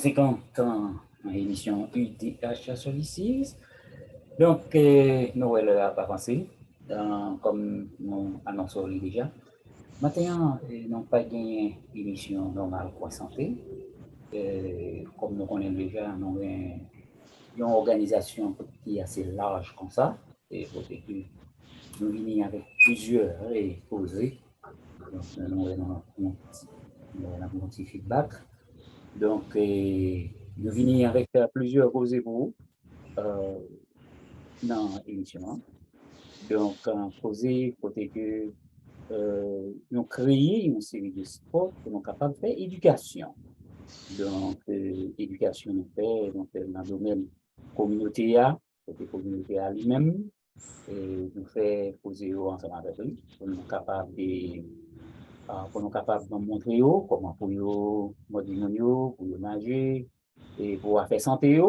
50 ans en émission UDH sur l'ICIS. Donc, nous allons avancer, comme nous annonçons déjà. Maintenant, nous n'avons pas gagné émission normale pour santé. Comme nous connaissons déjà, nous avons une organisation qui est assez large comme ça. Et nous venons avec plusieurs posés. Donc, nous avons un petit feedback. Donc, nous venons avec plusieurs posés pour vous dans l'émission. Donc, posé côté que nous créons une série de sports que nous sommes capables de faire éducation. Donc, éducation nous fait donc, dans le domaine communautaire, côté communautaire lui-même, et nous fait poser ensemble avec lui pour nous capables de montrer comment pour pour nager et pour faire santé.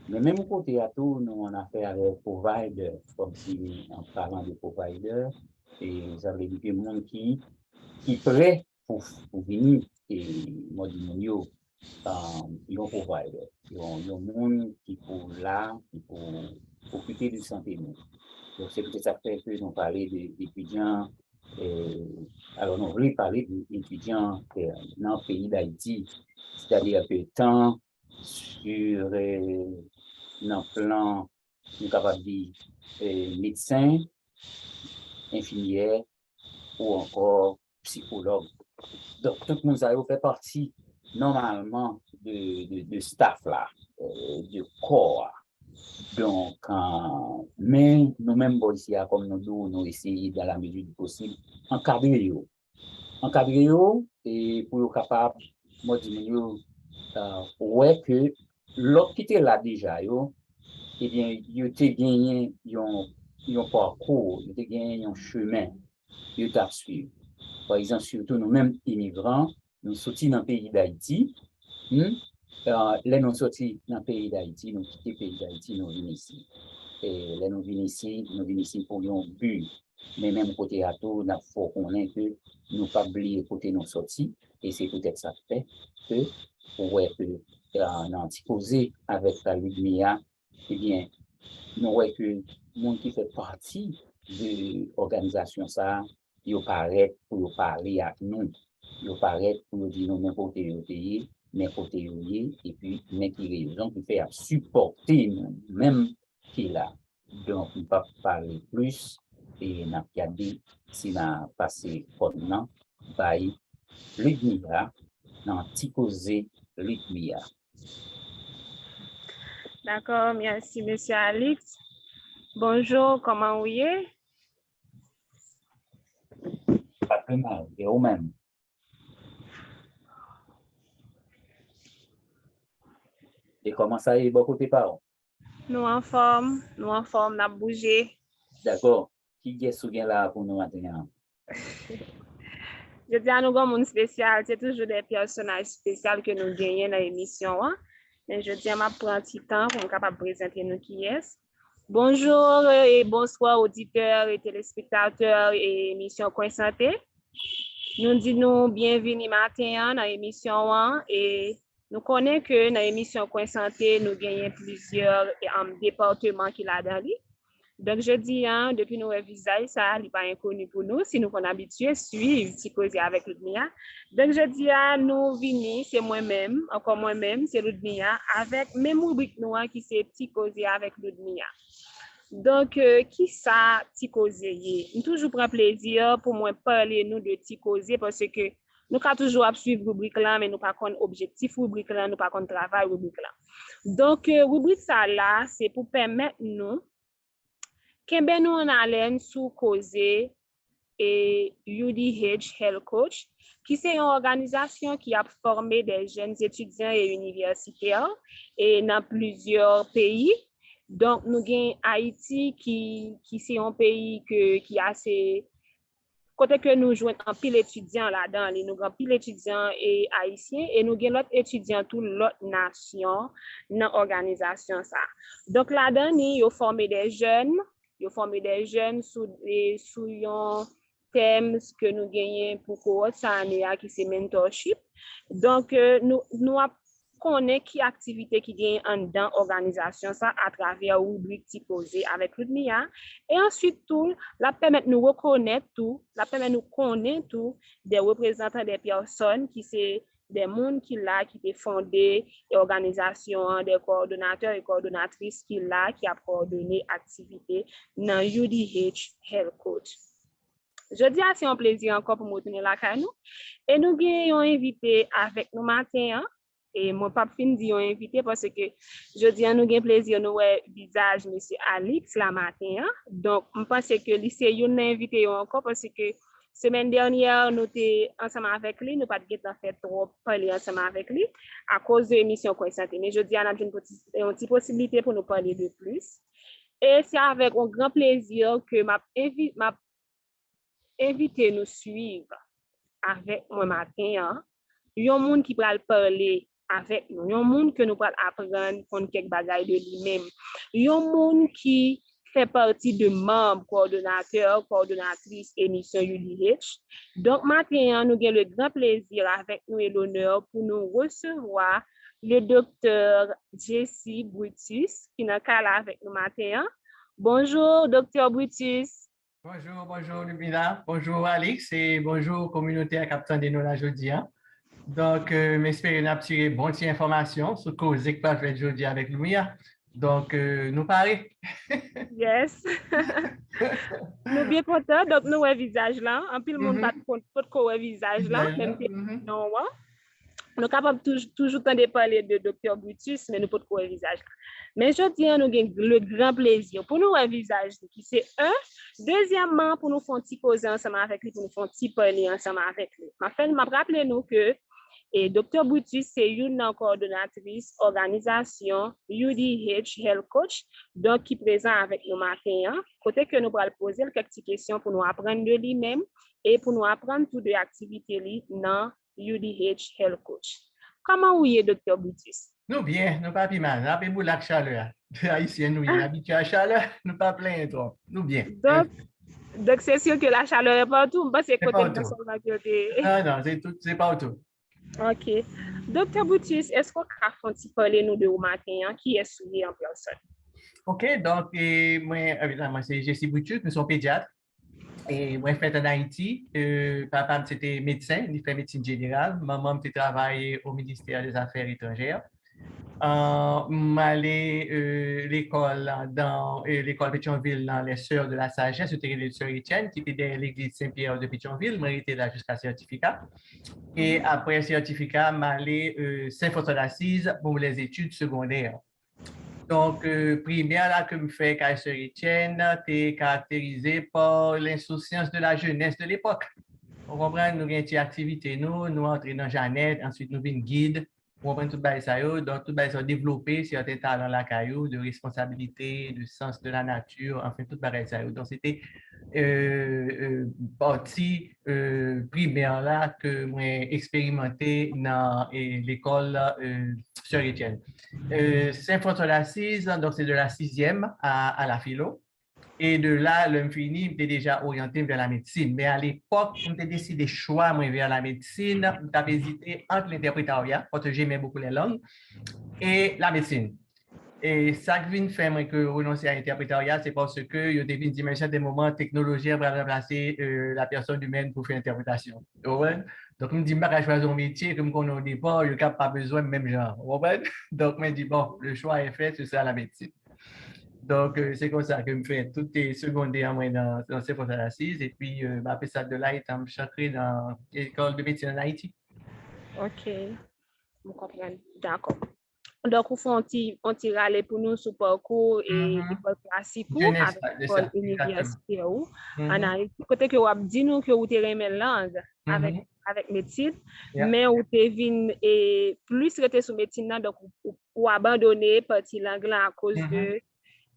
Mais même côté à tout, nous on a fait avec provider, comme si en parlant de provider, et ça veut dire que le monde qui est prêt pour venir et moi dis ils ont provider, ils ont monde qui pour là, qui pour occuper de santé nous. Donc c'est peut-être ça fait que nous parlons d'étudiants. Alors, on voulait parler d'étudiants dans le pays d'Haïti, c'est-à-dire que tant sur le plan, nous capable de dire médecins, infirmières ou encore psychologues. Donc, tout le monde a fait partie normalement de staff là, de corps. Donc, mais nous-mêmes, ici, comme nous essayons dans la mesure du possible, encadrer et pour être capable, moi, ouais, que l'autre qui était là déjà, eh bien, il a gagné un parcours, il a gagné un chemin, il a suivre. Par exemple, surtout nous-mêmes immigrants, nous sortis dans le pays d'Haïti. Là, nous sortis dans le pays d'Haïti, nous quittons le pays d'Haïti, nous venons ici. Et là, nous venons ici pour un but. Mais même côté à tout, il faut connaître que nous ne pas oublier côté nous sortis. Et c'est peut-être ça fait que, ouais, que dans Antiposé avec la Ludmilla, eh bien, nous voyons que le monde qui fait partie de l'organisation, ça, il paraît pour parler avec nous. Il paraît pour nous dire n'importe où pays, n'importe où, et puis, n'importe raison qui fait supporter nous, même qui là. Donc, on ne peut pas parler plus et on a regardé si on a passé pendant par Ludmilla, dans Ticozé Ludmilla. D'accord, merci, monsieur Alex. Bonjour, comment vous êtes? Pas très mal, et vous-même. Et comment ça est, beaucoup de parents? Nous en forme, nous avons bougé. D'accord. Qui est souvent là pour nous maintenant? Je dis à nous comme une spéciale, c'est toujours des personnages spéciaux que nous gagnons dans l'émission. Mais je dis à ma prendre un petit temps pour être capable de présenter nous qui est. Bonjour et bonsoir auditeurs et téléspectateurs et émission Coin Santé. Nous disons bienvenue matin dans l'émission et nous connaissons que dans l'émission Coin Santé, nous gagnons plusieurs départements qui là dans lui. Donc, je dis, depuis nos visage, ça n'est pas inconnu pour nous, si nous sommes habitués à suivre Ticozé avec Ludmilla. Donc, je dis, nous venons, c'est moi-même, encore moi-même, c'est Ludmilla, avec même rubrique noire qui c'est Ticozé avec Ludmilla. Donc, qui ça Ticozé? Nous toujours prend plaisir pour moi parler nous de Ticozé parce que nous avons toujours à suivre rubrique là, mais nous pas qu'on objectif rubrique là, nous pas qu'on travail rubrique là. Donc, rubrique ça là, c'est pour permettre nous Kembe nous en haleine sous causé et UDH Health Coach, qui c'est une organisation qui a formé des jeunes étudiants et universitaires et dans plusieurs pays. Donc, nous avons Haïti qui c'est un pays qui a assez côté que nous jouons en pile étudiants là-dedans, nous avons pile étudiants et haïtiens et nous avons l'autre étudiants toute l'autre nation dans l'organisation ça. Donc là-dedans, nous avons formé des jeunes sous un thème que nous gagnons pour cohorte ça année qui c'est mentorship. Donc nous avons connaît qui activité qui gagne en dans organisation ça à travers rubrique typosée avec Ludmilla et ensuite tout la permet nous reconnaître tout la permet nous connaître tout des représentants des personnes qui c'est des mondes qui là qui ont fondé des organisations des coordonnateurs et coordonnatrices qui là qui a coordonné activité dans UDH Health Coach. Je dis c'est un plaisir encore pour nous tenir la nous et nous avons invité avec nous matin et mon papa fin dit invité parce que je dis nous avons plaisir nous visage monsieur Alix la matin donc je pense que lycée nous invité encore parce que semaine dernière nous étions ensemble avec lui nous pas fait trop parler ensemble avec lui à cause de l'émission Coin Santé mais je dis on a une petite possibilité pour nous parler de plus et c'est avec un grand plaisir que m'a invité nous suivre avec moi matin un monde qui va parler avec nous un monde que nous va apprendre contre quelques bagages de lui-même un monde qui fait partie de membres coordonnateurs coordonnatrices émission UDH donc matin nous avons le grand plaisir avec nous et l'honneur pour nous recevoir le docteur Jessie Brutus qui est là avec nous matin. Bonjour docteur Brutus. Bonjour Lumina, bonjour Alix et bonjour communauté à Captain de nous aujourd'hui. Donc, m'espère nous tirer bonne information sur cause que pas fait aujourd'hui avec Lumina. Donc, nous parlons. Yes. Nous bien contents donc nous un visage là, en pile monde pas de visage là, même non nous capable toujours de parler de docteur Brutus mais nous pas de visage. Mais je dis nous avons le grand plaisir pour nous un visage qui c'est un, deuxièmement pour nous faire un petit causer ensemble avec lui pour nous faire un petit parler ensemble avec lui. M'a rappelé nous que et Dr. Brutus, c'est une coordonnatrice organisation UDH Health Coach, donc qui est présent avec nous matin. Côté que nous allons poser quelques petites questions pour nous apprendre de lui-même et pour nous apprendre toutes les activités dans UDH Health Coach. Comment vous êtes, Dr. Brutus? Nous bien, nous pas plus mal. Nous avons la chaleur. Haïtiens, nous sommes habitués à la chaleur, nous pas plein trop. Nous bien. Donc c'est sûr que la chaleur est partout. Je pense que c'est côté de non, c'est partout. OK. Docteur Brutus, est-ce qu'on peut parler nous de vous matin qui est suivi en personne? OK, donc moi, évidemment, c'est Jessie Brutus, nous sommes pédiatres. Et moi, je suis en Haïti. Papa, c'était médecin, il fait médecine générale. Maman, je travaille au ministère des Affaires étrangères. M'allais l'école dans l'école Pétionville dans les Sœurs de la Sagesse, c'était les Sœurs Étienne qui était dans l'église Saint-Pierre de Pétionville. Moi, j'étais là jusqu'à certificat. Et après certificat, m'allais Saint-François-d'Assise pour les études secondaires. Donc, primaire là que me fait Sœur Étienne, t'es caractérisé par l'insouciance de la jeunesse de l'époque. On comprend, nous avons une activité, nous entrons dans Jeannette, ensuite nous venons guide. On prend tout ça, donc tout ça développer certains talents la caillou, de responsabilité, de sens de la nature, enfin tout ça. Donc c'était partie primaire là que moi expérimenté dans l'école Sœur Étienne. Saint-François-d'Assise, donc c'est de la 6e à la philo. Et de là, l'homme fini, j'étais déjà orienté vers la médecine. Mais à l'époque, j'ai décidé de choisir vers la médecine. J'ai hésité entre l'interprétariat, parce que j'aimais beaucoup les langues, et la médecine. Et ça qui vient faire que renoncer à l'interprétariat, c'est parce que il y a des dimensions des moments technologiques pour remplacer la personne humaine pour faire l'interprétation. Donc, je me dis, je vais choisir un métier comme on au départ, il n'y a pas besoin de même genre. Donc, je me dis, bon, le choix est fait, c'est ça la médecine. Donc, c'est comme ça que je fais toutes les secondaires dans Saint-François-d'Assise. Et puis, après ça, de là, je suis entré dans l'école de médecine en Haïti. OK. Je comprends. D'accord. Donc, on fait un petit râle pour nous sur parcours et l'école classique avec l'école universitaire en Haïti. Côté que vous avez dit nous que vous avez aimé la langue avec médecine, mais vous avez plus resté sur médecine, donc vous abandonné partie langue là à cause de.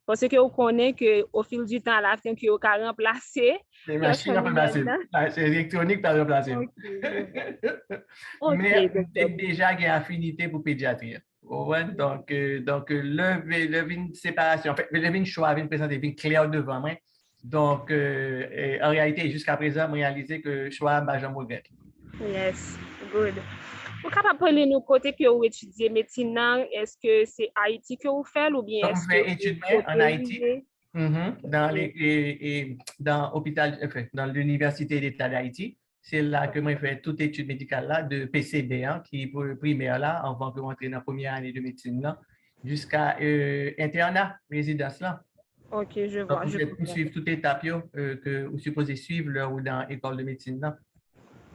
Parce que vous connaissez qu'au fil du temps, à la fin, que vous avez remplacé. Les machines ont remplacé. C'est électronique qui a remplacé. Mais déjà, il y a une affinité pour pédiatrie. Donc, le séparation, en fait, le choix, le présenter, le clair devant moi. Donc, en réalité, jusqu'à présent, je réalisé que le choix, je me regrette. Yes, good. Vous êtes capable de parler nous côté que vous étudiez médecine, est-ce que c'est Haïti que vous faites ou bien Donc, est-ce je que fais vous études en Haïti, autorisez? dans Ok. dans l'hôpital, enfin, dans l'Université d'État d'Haïti. C'est là que moi, je fais toute étude médicale là, de PCB, hein, qui est pour le primaire là, avant de rentrer dans la première année de médecine là, jusqu'à internat, résidence là. Ok, je Donc, vois, vous je faites comprends. suivre toute étape que vous supposez suivre là, ou dans l'école de médecine là.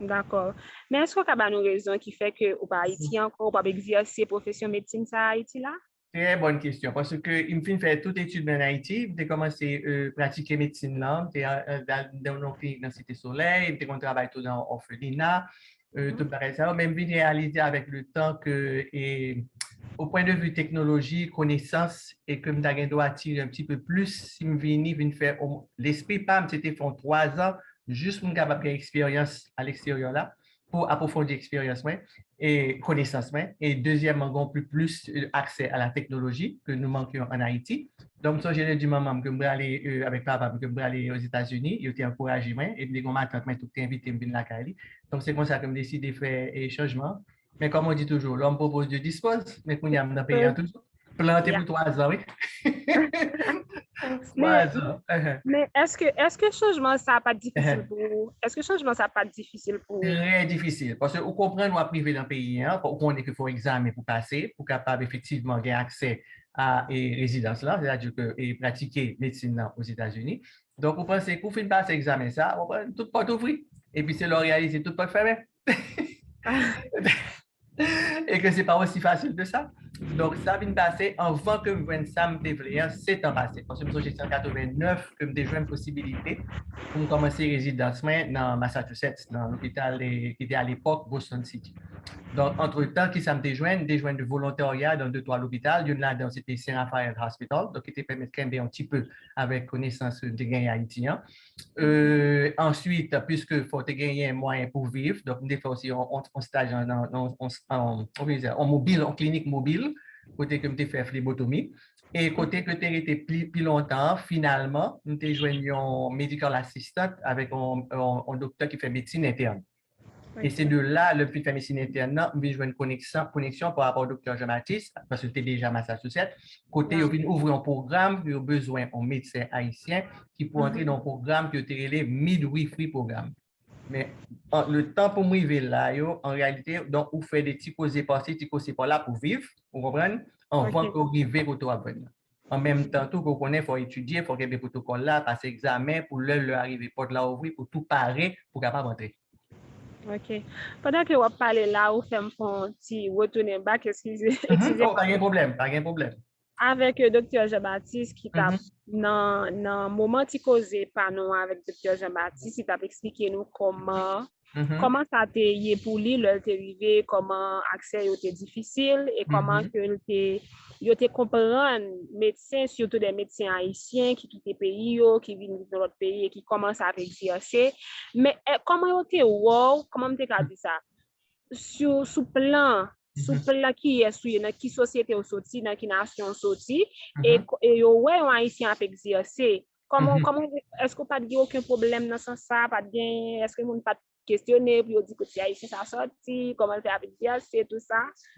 D'accord. Mais est-ce que vous avez une raison qui fait que vous pas Haïti encore, vous pas exercer profession médecine ça à Haïti là? Très bonne question, parce que il me fait faire toute étude en Haïti, j'ai commencé à pratiquer médecine là, dans nos cliniques dans Cité Soleil, j'ai travaillé tout dans l'orphelinat, tout pareil ça, même bien réalisé avec le temps que, et, au point de vue technologie, connaissance, et que je dois attirer un petit peu plus, si je viens faire, l'esprit PAM, c'était fait 3 ans, juste pour avoir une expérience à l'extérieur là, pour approfondir l'expérience, ouais, et connaissances. Et deuxièmement, on a plus accès à la technologie que nous manquons en Haïti. Donc, ça, j'ai dit maman que je vais aller avec papa, que je vais aller aux États-Unis. Il a encouragé, et puis, ma tante m'a tout invité à venir la Cali. Donc, c'est comme ça que je décide de faire un changement. Mais comme on dit toujours, l'homme propose, Dieu dispose, mais qu'on y a un pays toujours. Planté Yeah. pour 3 ans, oui. Mais, 3 ans. mais est-ce que changement ça pas difficile pour vous? Est-ce que changement ça pas difficile pour vous? Très difficile. Parce qu'on comprend, nous, à privé dans le pays, hein, on connaît qu'il faut examen pour passer, pour capable effectivement avoir accès à une résidence là, c'est-à-dire que et pratiquer médecine là aux États-Unis. Donc, on pense que pour finir passer l'examen, ça, on va tout porte ouvrir. Et puis, c'est leur réaliser tout porte fermé. Et que c'est pas aussi facile que ça. Donc, ça vient de passer avant que ça me développe, c'est en passé. Parce que j'ai en 89 que j'ai joué une possibilité pour commencer résidence dans Massachusetts, dans l'hôpital qui était à l'époque Boston City. Donc, entre-temps, qui ça me déjoint de volontariat dans 2-3 l'hôpital. Une là, c'était Saint-Raphaël Hospital, donc qui était permis de un petit peu avec connaissance des gains haïtiens. Ensuite, puisque faut gagner un moyen pour vivre, donc on fait aussi un stage en mobile, en clinique mobile, côté que je fait phlébotomie. Et côté que tu été plus longtemps, finalement, nous avons joué un medical assistant avec un docteur qui fait médecine interne. Et c'est de là, le plus de médecine interne, on jouer une connexion par rapport au docteur Jean-Baptiste, parce que c'était déjà à Massachusetts. Côté, on vient ouvrir un programme, il y a besoin d'un médecin haïtien qui peut entrer dans un programme qui est appelé Midwifery Programme. Mais le temps pour m'arriver là, en réalité, donc, on fait des petits causés par-ci, petits causés par-là pour vivre, vous comprenez? Avant qu'on arrive au tour venir. En même temps, tout qu'on connaît, il faut étudier, il faut qu'il y ait des protocoles là, passer examen pour leur arriver, pour la ouvrir, pour tout parer, pour capable entrer. OK. Pendant que vous parlez là, vous faites un petit retourner back, excusez. Oh, pas de problème, pas de problème. Avec le docteur Jean-Baptiste qui t'a dans moment qui causé par nous avec docteur Jean-Baptiste, il t'a expliqué nous comment ça a été pour lui, le arrivé, comment accès était difficile et comment que il était comprendre médecins, surtout des médecins haïtiens qui quittent le pays, qui viennent de l'autre pays et qui commencent à exercer. Mais comment était wow, comment tu as dit ça? Sous plan qui est sur qui société ou sorti dans qui nation sorti et ouais on haïtien a exercer comment est-ce qu'on pas de aucun problème dans ce sens ça pas de est-ce que monde pas questionner puis dit que c'est haïtien ça sorti comment le faire exercer tout ça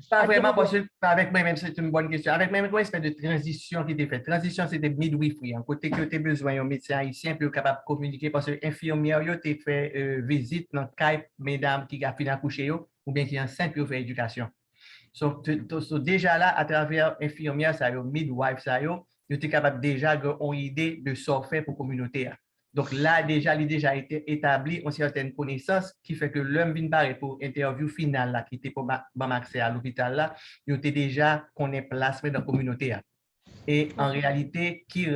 pas vraiment parce que avec moi-même c'est une bonne question avec même quoi espèce de transition qui était faite transition c'était midwifery en côté que tu as besoin un médecin haïtien puis capable de communiquer parce que infirmière yo t'es fait visite dans Skype mesdames qui a fini accoucher ou bien qui est enceinte pour faire éducation. So, déjà là, à travers infirmière, ça y est, midwife, ça y est, tu es capable déjà d'avoir une idée de ce faire pour la communauté. Donc là, déjà, il a déjà été établi une certaine connaissance qui fait que l'homme vient parler pour interview finale là, qui était pour accès à l'hôpital là, il était déjà qu'on est placé dans la communauté. Et en réalité, qui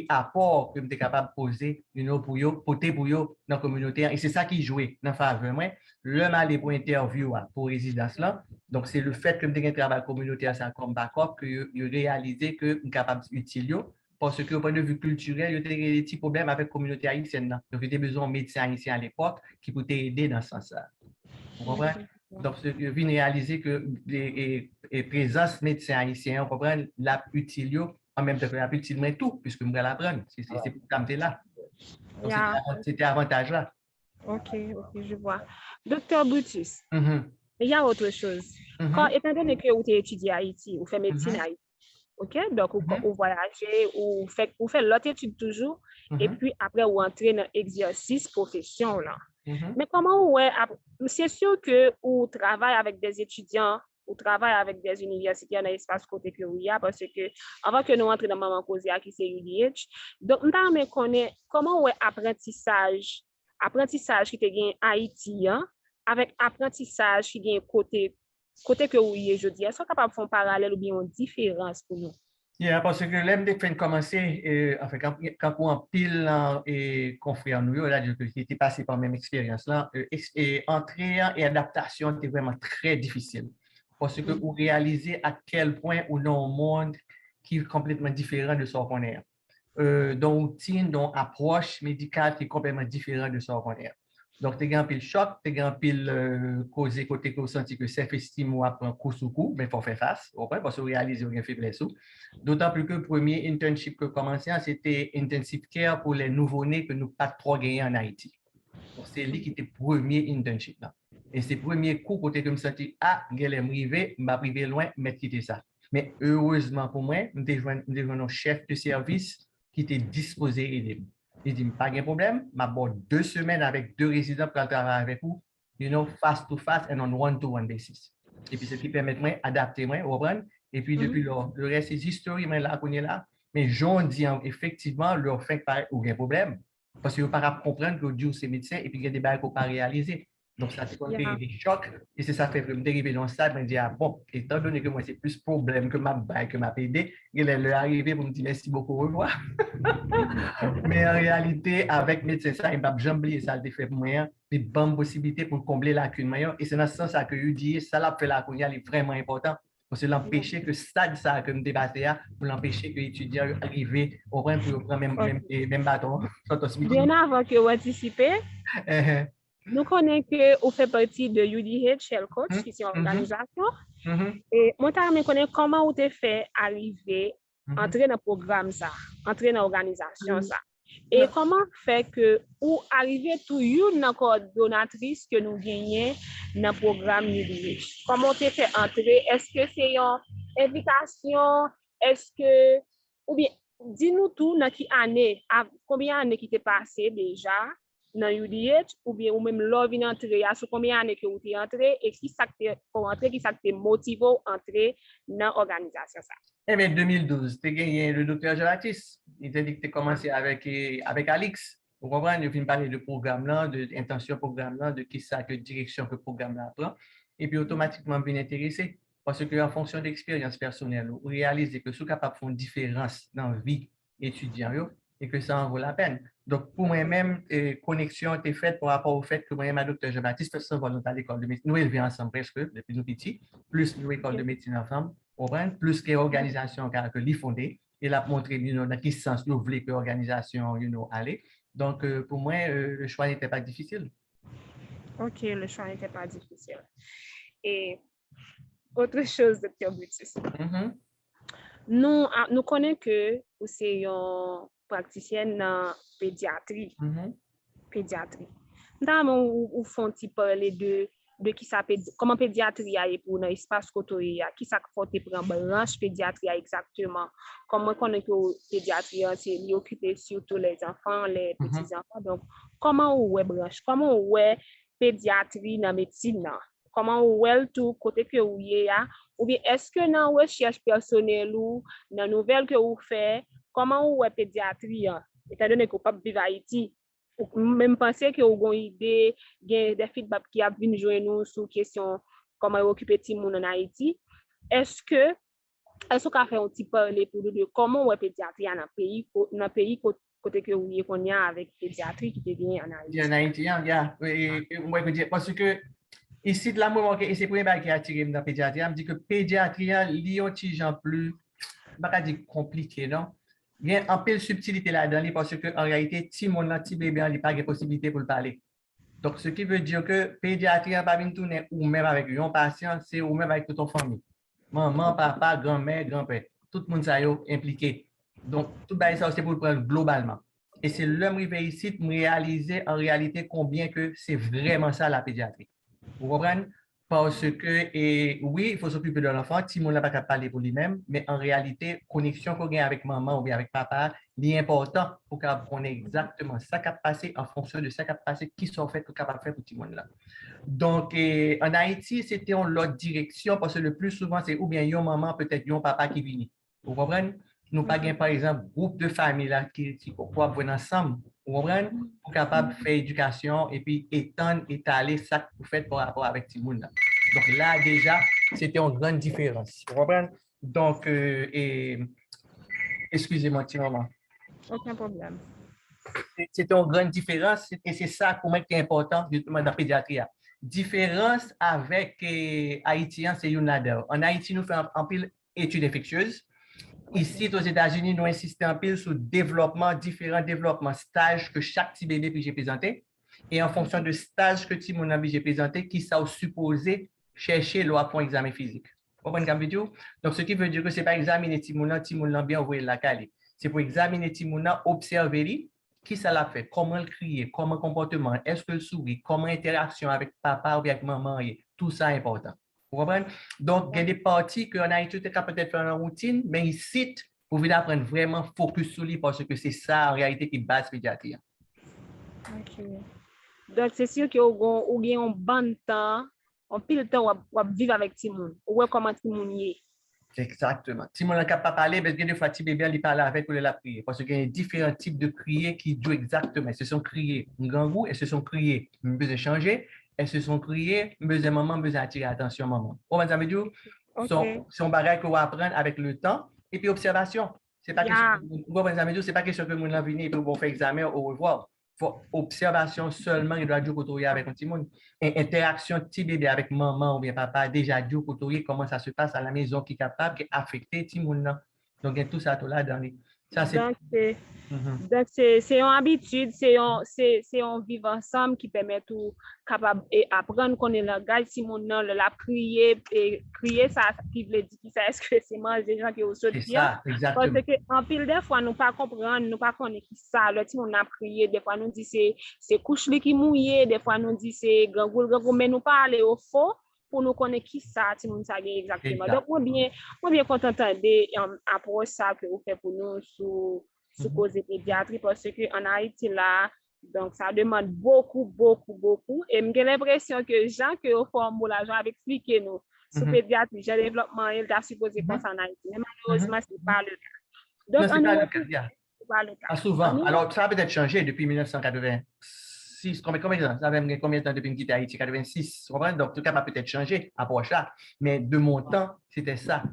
apport que tu es capable de poser pour dans la communauté. Et c'est ça qui jouait dans la faveur. L'homme allait pour interview pour résidence là. Donc, c'est le fait que tu as un travail communautaire comme backup que tu réalisé que tu es capable d'utiliser. Parce que, au point de vue culturel, il y a des petits problèmes avec la communauté haïtienne. Donc, il y a besoin d'un médecin haïtien à l'époque qui peut t'aider dans ce sens-là. Vous comprenez? Donc, je viens réaliser que les présences médecins haïtiens, on comprend la utile en même temps que la utile tout, puisque je vais l'apprendre. C'est pour ça que là. Donc, c'était avantage là. OK, je vois. Docteur Boutis, Mais il y a autre chose. Étant donné que vous étudié à Haïti, vous faites médecine à Haïti, OK? Donc, vous voyagez, vous faites l'autre étude toujours, et puis après, vous entrez dans l'exercice profession, là. Mais comment c'est sûr que vous travaillez avec des étudiants, vous travaillez avec des universitaires dans l'espace côté que vous y a, parce que avant que nous entrions dans Maman Kozia qui c'est UDH, donc, nous connaît comment ouais apprentissage qui te gagne Haïti, hein, avec apprentissage qui gagne côté que vous y est, je dis, est-ce que vous capable de faire un parallèle ou bien une différence pour nous? Yeah, parce que l'aime de fin de commencer, enfin, quand on pile et confrère nous, là, qui était passé par la même expérience là, et entrée et adaptation était vraiment très difficile. Parce que vous réalisez à quel point on a un monde qui est complètement différent de ce qu'on est. Donc, routine, donc approche médicale qui est complètement différente de ce qu'on est. Donc, tu as un pile choc, tu as un pile causé côté que vous sentez que self-estime ou apprend coup sous coup, mais il faut faire face, parce que vous réalisez qu'il y a une faiblesse. D'autant plus que le premier internship que commençait, c'était intensive care pour les nouveau-nés que nous pas trop gagnés en Haïti. Donc, c'est lui qui était le premier internship là. Et c'est le premier coup côté que je me sentais, ah, je vais m'arriver, je vais arriver loin, mais quitter ça. Mais heureusement pour moi, je suis un chef de service qui était disposé à aider. Il dit, pas de problème, je 2 semaines avec 2 résidents pour travailler avec vous, face to face and on one-to-one basis. Et puis, ce qui permet de m'adapter, reprendre. Et puis, depuis le reste, c'est history, mais là, qu'on est là. Mais j'en dis effectivement, leur fait pas aucun problème. Parce que vous ne pouvez pas comprendre que Dieu, c'est médecin, et puis il y a des bails qu'on ne peut pas réaliser. Donc, ça fait des chocs, et c'est ça fait que je me dérive dans le stade, je me dis, ah bon, étant donné que moi, c'est plus problème que ma bail, que ma PD, il est arrivé pour me dire merci beaucoup, au revoir. Mais en réalité, avec médecin, ça, il m'a jamais oublié ça, le fait pour moi, des bonnes possibilités pour combler la lacune. Et c'est dans ce sens que je dis, ça l'a fait la lacune, est vraiment important. Parce que l'empêcher que stade ça que nous débattons, pour l'empêcher que l'étudiant arrive au point pour prendre même bâton. Bien avant que vous anticipez, nous connaissons que vous faites partie de UDH Health Coach, qui est une organisation. Et moi, je connais comment vous avez fait arriver, entrer dans le programme, ça, entrer dans l'organisation. Ça. Et comment fait que vous arrivez tout une coordonnatrice que nous gagnons dans le programme UDH? Comment vous avez fait entrer? Est-ce que c'est une invitation? Est-ce que, ou bien, dis-nous tout, dans quelle année, combien d'années qui t'est passé déjà dans UDH, ou bien, ou même l'offre d'entrée, sur combien d'années que vous êtes entré, et qui ça pour entrer, qui ça te motive à entrer dans l'organisation? Eh bien, 2012, tu as gagné le docteur Jean-Baptiste. Il t'a dit que tu as commencé avec Alix. Vous comprenez, il vient parler de programme là, de intention programme là, de qui ça, que direction que le programme là prend. Et puis, automatiquement, bien intéressé. Parce que en fonction de l'expérience personnelle, vous réalisez que ce capable de faire une différence dans la vie étudiante et que ça en vaut la peine. Donc, pour moi-même, connexion était faite par rapport au fait que moi-même, docteur Jean-Baptiste, fait ça à l'école de médecine. Nous élevons ensemble presque depuis nous petits, plus nous, école de médecine ensemble. Plus que l'organisation que l'y fondée, et l'a montré dans quel sens nous voulons que l'organisation allait. Donc, pour moi, le choix n'était pas difficile. OK, le choix n'était pas difficile. Et autre chose, Dr. Brutus. Nous connaissons que vous êtes une praticienne en pédiatrie. Pédiatrie. Nous font parler de qui ça comment pédiatrie est pour dans l'espace côté qui ça faut prendre branche pédiatrie exactement comment connaît que pédiatrie c'est occuper surtout les enfants les petits enfants donc comment ouais branche comment ouais pédiatrie dans médecine comment ouais tout côté que vous y a ou bien est-ce que dans recherche personnelle ou dans nouvelle que vous faites comment ouais pédiatrie étant donné que vous pas vivre à Haïti même penser que vous avez une idée, des feedbacks qui a venu jouer nous sur question comment occuper les gens en Haïti. Est-ce qu'on a fait un petit parler pour nous de comment on pédiatrie dans le pays côté que vous y avec pédiatrie qui devient en Haïti? En Haïti, moi je dire parce que ici de la moment que c'est premier bail qui a attiré dans la pédiatrie, me dit que pédiatrie li un petit gens plus pas dire compliqué non. Il y a un peu de subtilité là-dedans parce qu'en réalité, si mon petit bébé n'a pas de possibilité pour le parler. Donc, ce qui veut dire que pédiatrie n'a pas bien tourner ou même avec un patient, c'est ou même avec toute ton famille. Maman, papa, grand-mère, grand-père. Tout le monde est impliqué. Donc, tout ça, c'est pour le prendre globalement. Et c'est l'homme arrivé ici de réaliser en réalité combien que c'est vraiment ça la pédiatrie. Vous comprenez? Parce que, et oui, il faut s'occuper de l'enfant. Si mon n'a pas capable de parler pour lui-même, mais en réalité, connexion qu'on a avec maman ou bien avec papa, c'est important pour qu'on ait exactement ça qui a passé en fonction de ça qui a passé, qui sont faits, qu'on est capable de faire pour tout le monde là. Donc, en Haïti, c'était en l'autre direction parce que le plus souvent, c'est ou bien yon maman, peut-être yon papa qui vient. Vous comprenez? Nous pas par exemple, groupe de famille là, qui venir ensemble. Vous comprenez? Pour capable de faire éducation et puis étendre, étaler ça que vous faites par rapport avec tout le monde là. Donc là, déjà, c'était une grande différence. Vous comprenez? Donc, excusez-moi, petit moment. Aucun problème. C'était une grande différence et c'est ça pour moi qui est important justement dans la pédiatrie. Différence avec Haïtien, c'est une là-dedans. En Haïti, nous faisons en pile études infectieuses. Ici, aux États-Unis, nous insistons en pile sur développement, différents développements, stages que chaque petit bébé puis j'ai présenté. Et en fonction de stages que petit mon ami j'ai présenté, qui sont supposés chercher l'eau pour un examen physique. Vous comprenez comme vidéo? Donc, ce qui veut dire que ce n'est pas examiner petit mon bien ouvrir la calée. C'est pour examiner petit mon observer qui ça l'a fait, comment le crier, comment le comportement, est-ce que le sourit, comment l'interaction avec papa ou avec maman, tout ça est important. Vous comprenez? Donc, il y a des parties qu'on a étudié peut-être faire en routine, mais ici, vous voulez apprendre vraiment focus sur lui parce que c'est ça en réalité qui base pédiatrie. Ok. Donc, c'est sûr que vous avez un bon temps, on pile temps ou vivre avec Timon, ou comment Timon y est. Exactement. Si on n'est pas parler, parce que des fois, petit bébé, il parle avec ou il a prié. Parce qu'il y a différents types de prières qui jouent exactement. Ce sont criés un grand goût et ce sont criés un besoin de changer et ce sont criés un besoin maman, besoin d'attirer l'attention maman. On va dire, son bagage qu'on va apprendre avec le temps et puis observation. C'est pas question que mon venir et puis on fait examen au revoir. Observation seulement, il doit jouer côtoyer avec un petit monde. Interaction petit bébé avec maman ou bien papa, déjà jouer côtoyer comment ça se passe à la maison qui est capable d'affecter petit monde. Donc, il y a tout ça tout là dans les. Ça, c'est. Donc, c'est une habitude, c'est un vivre ensemble qui permet tout capable d'apprendre qu'on est langage. Si mon nom l'a crié, et crier, ça qui veut dire ça, est-ce que c'est manger des gens qui ont sauté bien? Exactement. Parce qu'en pile, des fois, nous pas comprendre, nous pas connaître qui ça. Le petit on a crié, des fois, nous dit c'est couche qui mouillé, des fois, nous dit c'est gangoul, mais nous pas aller au fond pour nous connaître qui ça, si nous savons exactement. Donc, moi bien content d'entendre approche ça que vous faites pour nous sur cause pédiatrie parce qu'en Haïti là, donc ça demande beaucoup. Et j'ai l'impression que Jean que au formule là, Jean a expliqué nous sur pédiatrie, j'ai développement, il a supposé qu'on en Haïti. Mais malheureusement, ce n'est pas le cas. Donc, non, c'est pas le cas. Souvent. Alors, ça a peut-être changé depuis 1986. Combien de temps? Ça fait combien de temps depuis que j'étais à Haïti? 86. Donc, en tout cas, ça a peut-être changé, approche là. Mais de mon temps, c'était ça.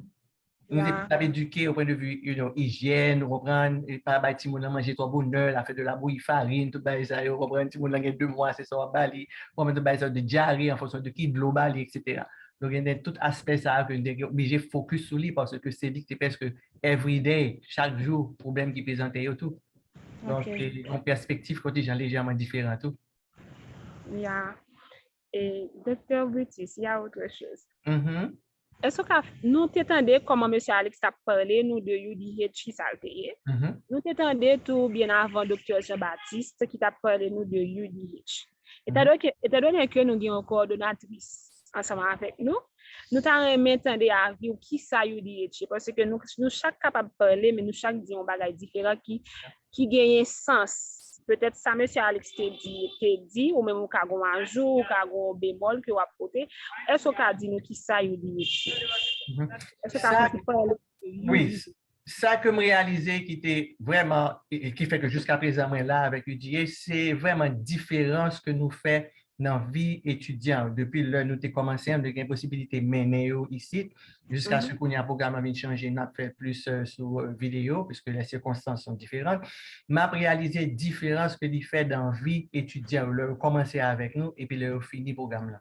Nous avons éduqué au point de vue hygiène, nous reprenons, et pas bâti mon manger trois bonheur, la fait de la bouillie farine, tout ça, nous reprenons, si mon a 2 mois, c'est ça, bali, on met de diarrhée en fonction de qui, de l'eau bali, etc. Donc, il y a tout aspect ça que nous sommes obligés de focus sur lui parce que c'est dit que c'est presque every day, chaque jour, problème qui présente et tout. Donc, en perspective, quand les gens légèrement différents, tout. Et docteur Brutus, il y a autre chose. Est-ce que nous t'entendez comment M. Alex a parlé nous de UDH qui ça a été? Nous t'entendez tout bien avant Dr. Jean-Baptiste qui t'a parlé nous de UDH. Étant donné que nous avons une coordonnatrice ensemble avec nous t'avons entendu à vivre qui ça UDH parce que nous chaque capable de parler mais nous chaque dit un bagage différent qui gagne sens. Peut-être ça, M. Alex t'a dit, ou même au cas où un jour, au cas où un bémol que vous apportez, est-ce que vous dit nous qui ça, vous dit? Est-ce que oui, ça que je réalisé qui était vraiment, et qui fait que jusqu'à présent, moi là, avec UDA, c'est vraiment différent ce que nous fait dans la vie étudiante. Depuis là, nous avons commencé à avoir une possibilité de mener ici, jusqu'à ce qu'on ait un programme qui a changé, nous avons fait plus sur vidéo, puisque les circonstances sont différentes. Mais réalisé la différence que nous fait dans la vie étudiante. Nous avons commencé avec nous et puis nous avons fini le programme là.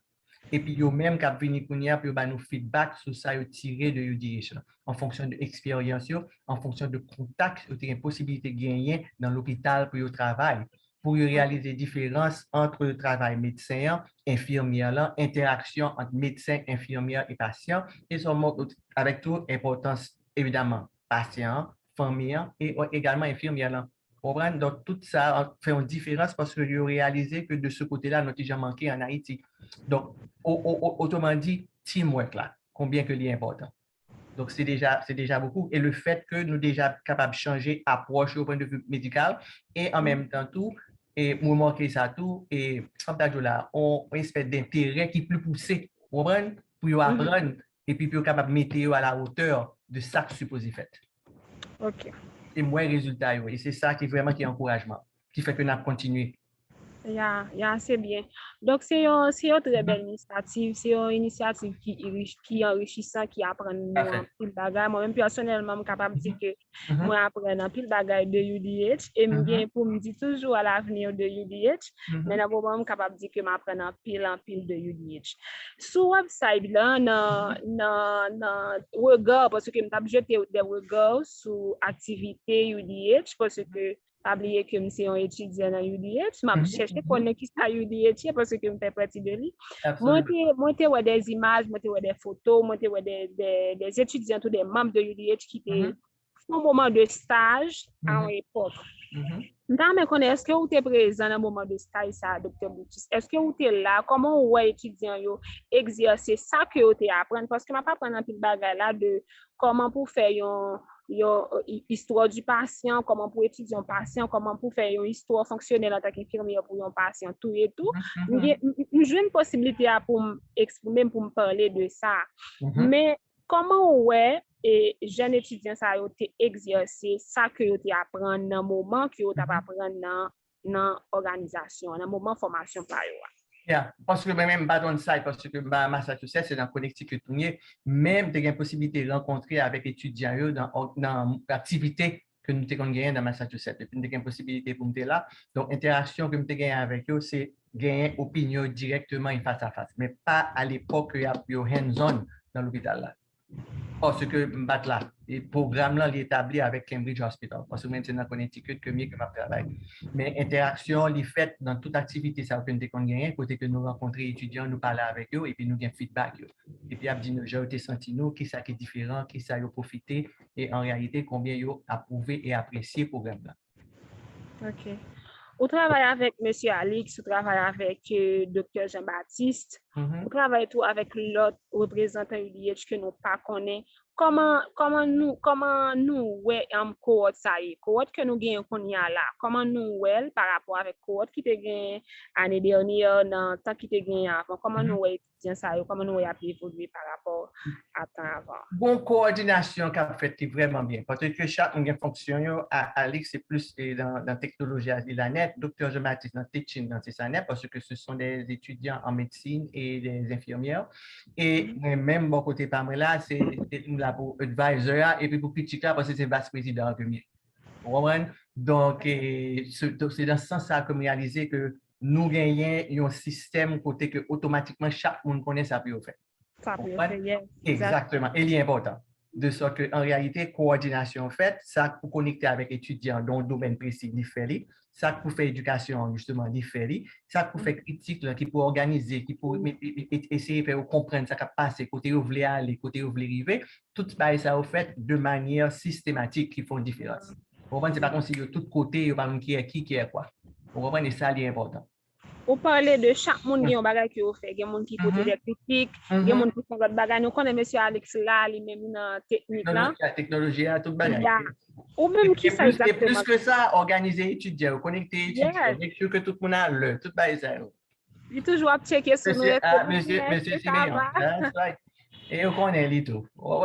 Et puis, nous même qui venu pour nous feedback sur ça, tiré de UDH, en fonction de l'expérience, en fonction de contact, vous avez une possibilité de gagner dans l'hôpital pour le travail, pour réaliser la différence entre le travail médecin, infirmière, l'interaction entre médecin, infirmière et patient, et avec toute importance, évidemment, patient, famille et également infirmière. Comprendre? Donc, tout ça fait une différence parce que j'ai réalisé que de ce côté-là, nous avons déjà manqué en Haïti. Donc, autrement dit, teamwork là, combien que c'est important. Donc, c'est déjà beaucoup. Et le fait que nous sommes déjà capables de changer approche au point de vue médical et en même temps tout, et nous manquer ça tout, et comme tu là, on espèce d'intérêt qui est plus poussé, vous comprenez? Pour apprendre et puis pour capable de mettre à la hauteur de ça que supposé faire. OK. Et moins résultat. Et c'est ça qui est vraiment qui est encouragement, qui fait que nous continuons. C'est bien. Donc, c'est une très belle initiative. C'est une initiative qui enrichissant, qui apprend nous en pile bagay. Moi-même, personnellement, je suis capable de dire que moi, apprends en pile bagay de UDH. Et bien pour me dire toujours à l'avenir de UDH. Mais d'abord, je suis capable de dire que je apprends en pile de UDH. Sur le website, là, dans regard, parce que je suis jeté des regards sur l'activité UDH, parce que oublié que je suis un étudiant dans UDH, je cherché connaître qui ça UDH parce que je fais partie de lui. Moi, je des images, moi, des photos, moi, des étudiants, tous des membres de UDH qui étaient au moment de stage à l'époque. Est-ce que vous êtes présent dans le moment de stage, ça, Dr. Boutis? Est-ce que vous êtes là? Comment vous étudiants exercer ça que vous apprenez? Parce que je ne vais pas prendre un petit bagage là de comment pour faire une histoire du patient, comment pour étudier un patient, comment pour faire une histoire fonctionnelle en tant qu'infirmière pour un patient, tout et tout. J'ai une possibilité pour m'exprimer, pour me parler de ça. Mais comment et jeunes étudiants ça ont exercer ça que vous apprendre dans le moment que vous apprendre dans l'organisation, dans le moment de formation par Yeah, parce que même pas dans le site, parce que Massachusetts, c'est dans Connecticut, même tu as une possibilité de rencontrer avec étudiants dans l'activité que nous avons gagné dans Massachusetts. Et puis, tu as une possibilité pour nous là. Donc, l'interaction que nous avons gagné avec eux, c'est gagner opinion directement et face à face, mais pas à l'époque où il y a hands-on dans l'hôpital là. Parce que là, le programme là, est établi avec Cambridge Hospital. Parce que maintenant, dans Connecticut, que mieux que ma travail. Mais interaction, les faits dans toute activité, ça peut être qu'on gagne, côté que nous rencontrons étudiants, nous parlons avec eux et puis nous gagnons feedback. Et puis, j'ai été senti nous, qui ça qui est différent, qui ça a profité et en réalité, combien ils ont approuvé et apprécié le programme là. OK. On travaille avec M. Alix, on travaille avec Dr. Jean-Baptiste, on travaille tout avec l'autre représentant UDH que nous ne connaissons pas. Comment nous ouais en cohorte ça y est, cohorte que nous gagnons qu'on y a là, comment nous ouais par rapport avec cohorte qui te gagne année dernière dans temps qui te gagne avant, comment nous ouais étudiant ça y est, comment nous ouais a évolué par rapport à temps avant. Bon coordination qui a fait vraiment bien parce que chaque fonction Alix c'est plus dans la technologie de la net, Dr. Jean-Baptiste dans teaching dans ça net parce que ce sont des étudiants en médecine et des infirmières et même bon côté Pamela c'est là pour advisor et puis pour critique là parce que c'est vice-président que mieux. Vous comprenez? Donc c'est dans ce sens ça comme réaliser que nous gagnons un système côté que automatiquement chaque monde connaît ça peut faire. Exactement. Et il est important. De sorte qu'en réalité, coordination faite, ça pour connecter avec étudiants dans le domaine précis différé, ça pour faire éducation justement différé, ça pour faire critique là, qui pour organiser, qui pour essayer de faire comprendre ça qui passe, côté où vous voulez aller, côté où vous voulez arriver, tout ça au fait de manière systématique qui font une différence. Vous comprenez, c'est pas comme si de tous côtés, vous parlez qui est quoi. Vous comprenez, ça c'est important. Vous parlez de chaque monde qui a un bagage qui fait, il y a des gens qui posent des critiques, il y a des gens qui font d'autres bagages. Nous connaissons M. Alex là, lui-même dans technique là. La technologie a tout bagage. Ou même qui ça exactement. Et plus que ça, organiser étudiants, connecter étudiants, make sure que tout le monde a le, tout bagage ça. Il toujours à checker sur nous. Monsieur Siméon, that's right. Et on connaît les tout. OK.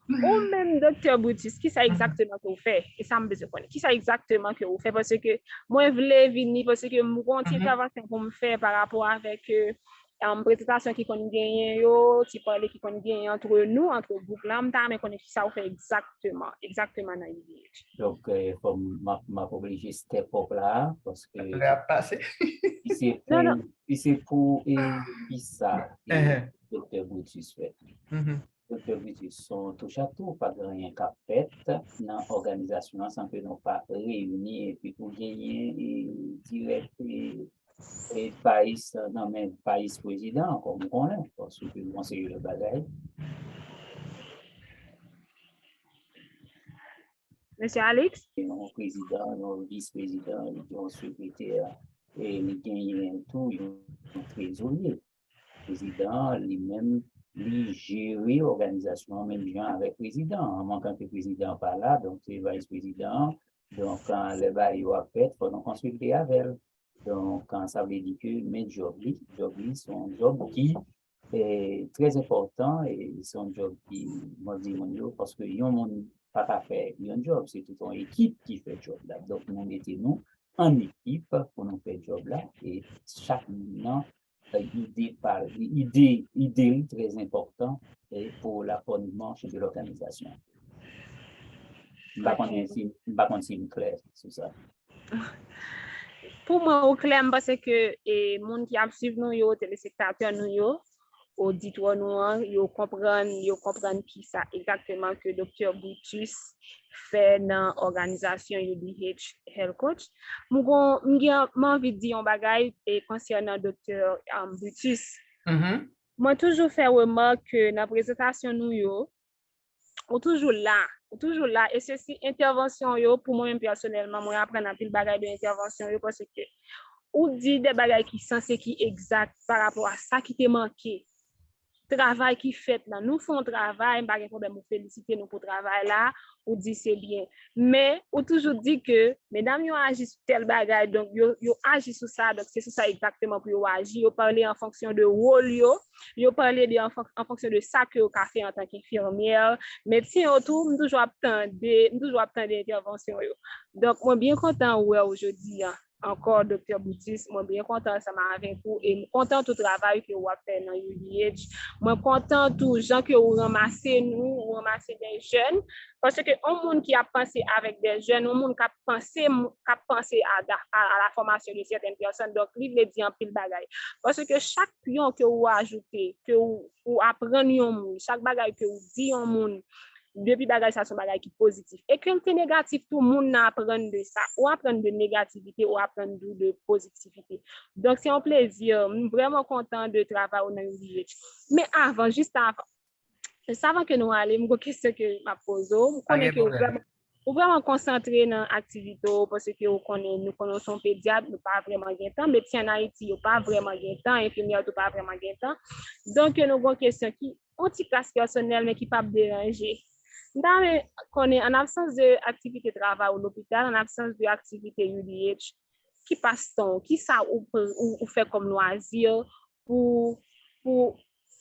Ou même Dr. Boutis, qui ça exactement que vous faites? Et ça me besoin de connaître. Qui ça exactement que vous faites? Parce que moi, je voulais venir parce que je continue de travailler pour me faire par rapport avec présentation qui qu'on gagne, qui parle qui qu'on gagne entre nous, entre groupes là, mais connaître qui ça vous fait exactement dans l'idée. Donc, ma obligé step up là, parce que c'est pour et ça. Dr. Boutis fait. Dr. Boutis sont touche à tout, pas de rien qu'à fait dans l'organisation sans que nous pas réunis et puis pour gagner et direct et pays non mais pays président comme on est parce que on sait le bagage. Monsieur Alex? Un président, un vice-président, un secrétaire, et les gagnants, tout, un trésorier. Le président, lui-même, lui gérer l'organisation en même temps avec le président. En manquant que le président pas là, donc c'est le vice-président. Donc, quand le bail a fait, il faut donc consulter avec elle. Donc, quand ça veut dire que mes jobs, c'est un job qui est très important et c'est un job qui, moi, je dis, parce que yon monde pas faire un job, c'est toute une équipe qui fait le job là. Donc, nous mettons en équipe pour nous faire le job là et chaque moment, idée très important et pour la bonne marche de l'organisation. Je ne sais pas si c'est clair sur ça. Pour moi, au clair, parce que les gens qui suivent nous, les téléspectateurs, nous, auditeurs, nous, comprennent qui ça exactement que Dr. Boutus fait dans l'organisation UDH Health Coach. J'ai envie de dire un bagage concernant Dr. Boutus. Moi, toujours fait remarque que dans la présentation, nous, ou toujours là et ceci intervention yo pour moi même personnellement moi apprendre un pile bagage de intervention yo parce que ou dit des bagages qui sensé qui exact par rapport à ça qui te manqué travail qui fait là nous font travail pas de problème vous féliciter nous pour travail là ou dit c'est bien mais ou toujours dit que mesdames yo agissent tel bagage donc yo agissent sur ça donc c'est sur ça exactement pour yo agir yo parler en fonction de rôle yo parler en fonction de ça que yo ka fait en tant qu'infirmière médecin autour toujours attendre intervention yo donc moi bien content ouais aujourd'hui encore Dr. Boutis, moi bien content ça m'a avec vous et content tout travail que vous fait dans UDH. Moi content tout gens que vous ramassez des jeunes parce que un monde qui a pensé avec des jeunes, un monde qui a pensé à la formation de certaines personnes donc il veut dire en pile bagaille parce que chaque pion que vous ajoutez, que vous apprenez un monde, chaque bagaille que vous dit un monde depuis bagage ça sont bagage qui positif et quand c'est négatif tout le monde apprend de ça ou apprendre de négativité ou apprendre de positivité donc c'est un plaisir vraiment content de travailler dans UDH mais juste avant que nous allions une question que m'a posée connais que vraiment concentré dans l'activité parce que nous connaissons pédiatre nous pas vraiment gain temps médecin en Haïti pas vraiment gain temps infirmière pas vraiment gain temps donc nous avons une question qui anti classe personnelle mais qui pas déranger en absence d'activité de travail ou l'hôpital, en absence d'activité UDH, qui passe-t-on? Qui ça ou fait comme loisir pour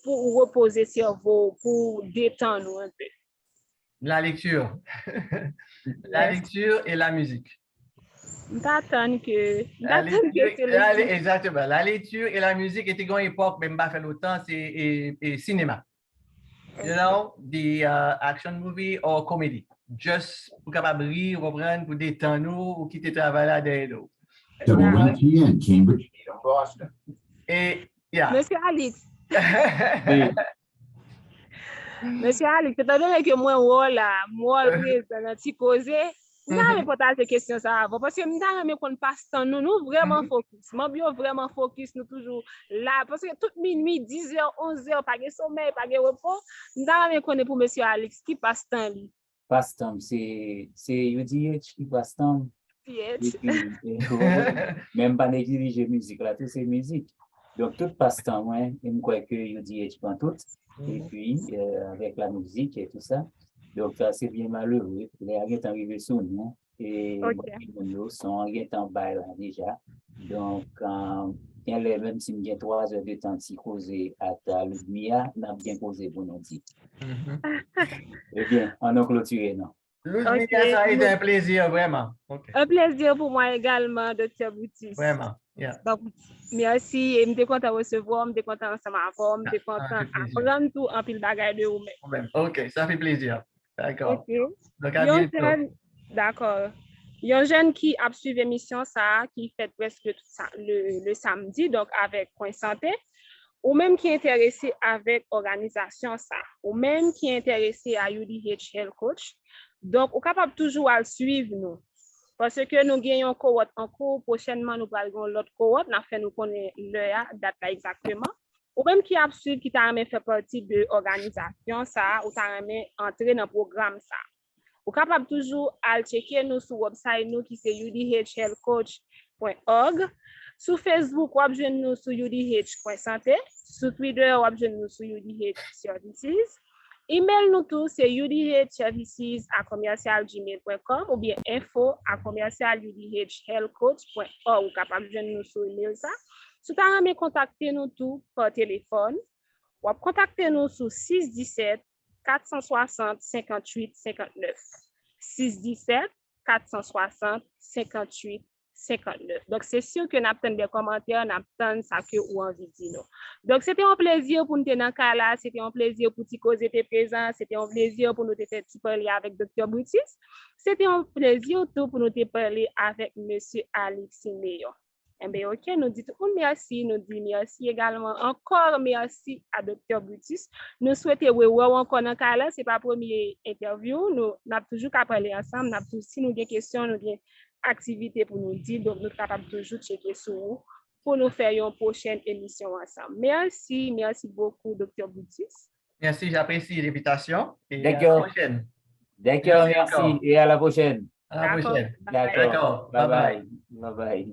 reposer le cerveau, pour détendre un peu? La lecture. La lecture et la musique. Exactement. La lecture et la musique étaient une époque, même pas fait longtemps, c'est cinéma. You know, the action movie or comedy. Just pour capable rire, reprendre, pour détendre nous ou quitter le travail là derrière nous. WGN, Cambridge, Boston. Et, yeah. Monsieur Alex. Monsieur Alex, c'est donné que moi, moi, dans petit causé. Je vais poser cette question ça avant parce que nous qu'on passe temps nous vraiment focus. Moi bien vraiment focus nous toujours là parce que toute minuit 10h 11h pas de sommeil, pas de repos. Nous qu'on est pour monsieur Alex qui passe temps lui. Passe temps c'est UDH qui passe temps. Même pas négliger musique là tout c'est musique. Donc tout passe temps moi et me crois que UDH prend tout et puis avec la musique et tout ça. Donc, c'est bien malheureux. Les gens sont arrivés sous nous et nous sont en bas déjà. Donc, même si nous avons 3 heures de temps de causer à ta Ludmilla, nous avons bien posé pour nous dire. Eh bien, on a clôturé, non? Ludmilla, ça a été un plaisir, vraiment. Un plaisir pour moi également, Dr. Boutis. Vraiment, yeah. Donc, merci et je suis content de recevoir, je suis content ensemble avec vous, je suis content d'apprendre tout en pile bagage de vous-même. OK, ça fait plaisir. D'accord. Okay. Donc, à bientôt. D'accord. Il y a un jeune qui a suivi l'émission, ça, qui fait presque tout ça le samedi, donc avec Point Santé, ou même qui est intéressé avec l'organisation, ça, ou même qui est intéressé à UDH Health Coach. Donc, on est capable toujours à suivre nous. Parce que nous gagnons un cohorte en cours, prochainement, nous parlons l'autre cohorte, nous fait nous connaître l'heure, date là exactement. Ou même qui a suivi, qui t'a fait partie de l'organisation, ça, ou t'a entrer dans le programme, ça. Ou capable toujours à checker nous sur website nous qui c'est udhhealthcoach.org. Sur Facebook, vous pouvez nous sur udh.santé. Sur Twitter, vous pouvez nous sur udh services. Email nous tous, c'est udhservices@commercialgmail.com ou bien info@commercialudhhealthcoach.org. Vous capable de nous sur email ça. Si vous avez contacter nous tous par téléphone, ou contacter nous sur 617 460 58 59. 617 460 58 59. Donc, c'est sûr que nous avons des commentaires, nous avons ça que vous envie de dire. Donc, c'était un plaisir pour nous dans le cas là, c'était un plaisir pour nous causer tes présents, c'était un plaisir pour nous faire parler avec Dr. Boutis, c'était un plaisir tout pour nous parler avec M. Alex Meillon. Eh bien, OK, nous disons merci, nous disons merci également, encore merci à Dr. Boutis. Nous souhaitons encore dans le cas là, ce n'est pas la première interview, nous avons toujours qu'à parler ensemble, nous avons toujours, si nous avons des questions, nous avons activité pour nous dire, donc nous sommes capables toujours de checker sur vous pour nous faire une prochaine émission ensemble. Merci beaucoup, Dr. Boutis. Merci, j'apprécie l'invitation et à la D'accord. prochaine. D'accord, merci et à la prochaine. À la prochaine. D'accord. D'accord. Bye bye. Bye bye.